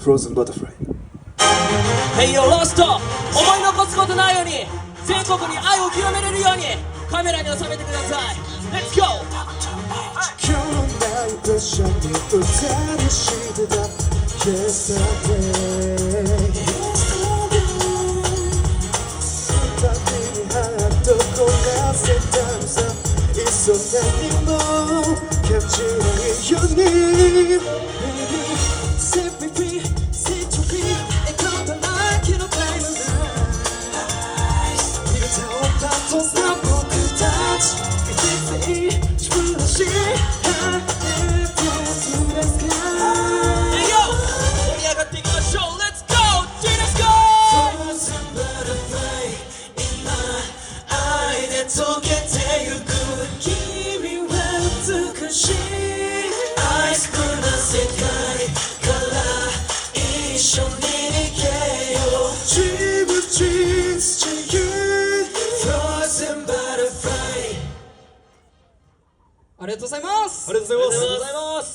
Frozen Butterfly。 Hey yo Lost、 思い残すことないように全国に愛を広めれるようにカメラに収めてください。 Let's go。 今日のないプレッシャーに歌にしてた Yesterday。 パティにハート焦がせたのさ、いっそ何も感じないように Set me free, set you free。 描いただけのタイムライン、逃げたオタとさ僕たち見てていい自分らしい Hey yo、 盛り上がっていきましょう。 Let's go Let's go。 Frozen butterfly、 今愛で溶けてゆく君は美しいアイスクな世界から一緒に逃げよう。 Dream of dreams to you Frozen butterfly。 ありがとうございます。ありがとうございます。ありがとうございます。